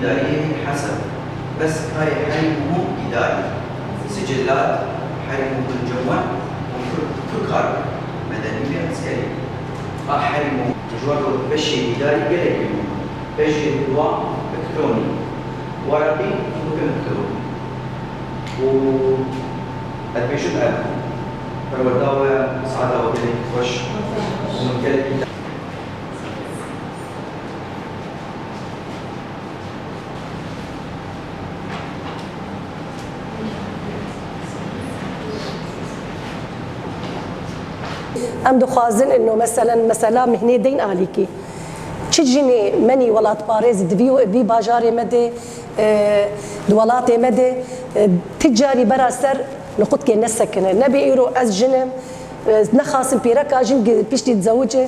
إدارية حسب، بس هاي حرمه إداري، سجلات حرمه بالجمع وكل قارب مدني عسكري. حرمه جوار بشي إداري قليل بشي دواء إلكتروني ورقي وإلكتروني والبيشوت أب فالوداوة سعادة وبليك خوش ومكالك ام دخوازن انه مثلا مهنه دين اليكي تشجني مني ولات باريس دبيو بي باجاري مدي دولاتي مدي تجاري برا سر نقط كي نسكنه نبي يرو از جنم نخاسم بيركا جن بيشتي تزوجي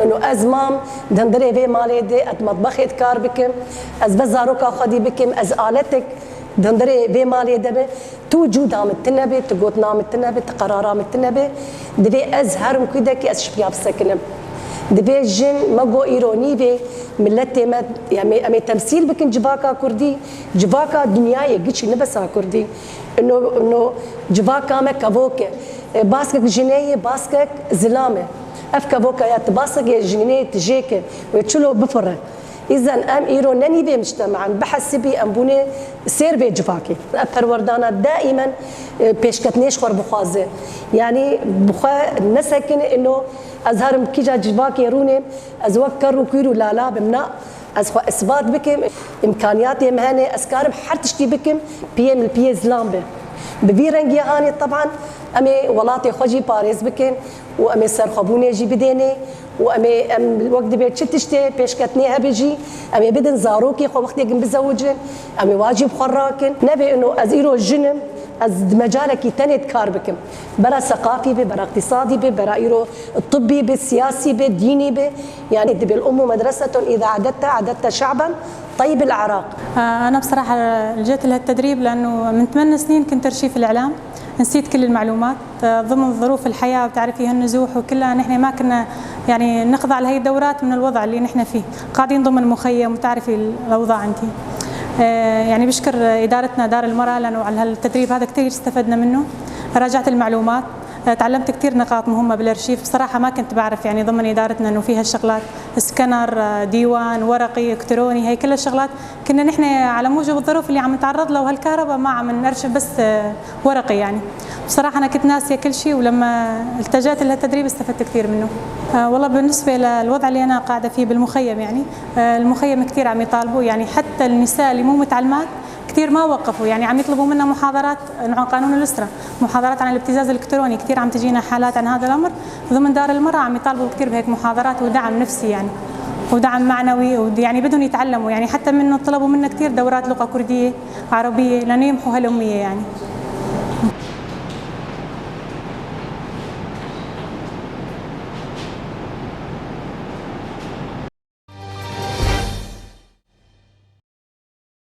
انه از مام دندري في مالي دي ات مطبخي كار بكم از بزاروكا خدي بكم از آلتك دندري في مالي دبي تو جودام التنبي تقوت نام التنبي تقرارام التنبي دبي ازهرم كده كي از شبياب سكنم دبي جن ماغو ايروني بي ملتي ما يعني امي تمثيل بكن جباكا كردي جباكا دنياي قتش نبسا كردي انه جباكا ما كابوكه باسكك جنيه باسكك زلامه افكا بوكا يا تباسك يا جنيه تجيك ويتشلو بفره إذا أم إيرو نني بي مجتمعا بحسبي أم بوني سير بي جفاكي الپروردانا دائما بيشكتنيش خور بخوازه يعني بخوا نسكن إنه أزهرم كيجا جفاكي روني أزوكر وكيرو لا بمنا أزخو إثبات بكم إمكانياتي مهنة أسكارم حرتشتي بكم بيم البي زلام به بفيرنجي هاني طبعا أمي ولاتي خوجي باريس بكن وأمي سرخبوني جي بديني وأمي وقت بيت شتشتي بيشكتني هبجي أمي بدن زاروكي خو وقت يجن بزوجن أمي واجب خراكن نبي إنه أزيرو الجنم از مجالك تنت كار بكم برا ثقافي بي برا اقتصادي بي برا إيرو الطبي بي السياسي بي الديني بي يعني دبي الأم مدرسة إذا عددت شعبا طيب العراق. أنا بصراحة جيت لهالتدريب لأنه من 8 سنين كنت أرشيف الإعلام، نسيت كل المعلومات ضمن ظروف الحياة وبتعرفي هالنزوح وكلها، نحن ما كنا يعني نخضع لهي الدورات من الوضع اللي نحن فيه، قاعدين ضمن مخيم وتعرفي الأوضاع عندي. يعني بشكر إدارتنا دار المرأة لأنه على هالتدريب هذا كثير استفدنا منه، راجعت المعلومات، تعلمت كثير نقاط مهمة بالأرشيف، بصراحة ما كنت بعرف يعني ضمن إدارتنا إنه فيها الشغلات سكانر ديوان ورقي إلكتروني، هي كل الشغلات كنا نحن على موجب الظروف اللي عم نتعرض لها وهالكهرباء ما عم نرشف بس ورقي يعني. بصراحة أنا كنت ناسية كل شيء ولما التجأت لهالتدريب استفدت كثير منه. والله بالنسبة للوضع اللي أنا قاعدة فيه بالمخيم يعني المخيم كثير عم يطالبوا يعني حتى النساء اللي مو متعلمات كثير ما وقفوا يعني عم يطلبوا منا محاضرات عن قانون الأسرة، محاضرات عن الابتزاز الإلكتروني، كثير عم تجينا حالات عن هذا الأمر ضمن دار المرأة عم يطالبوا كثير بهيك محاضرات ودعم نفسي يعني ودعم معنوي ويعني بدهم يتعلموا يعني حتى منه طلبوا منا كثير دورات لغة كردية عربية لأنه يمحوا هالأمية يعني.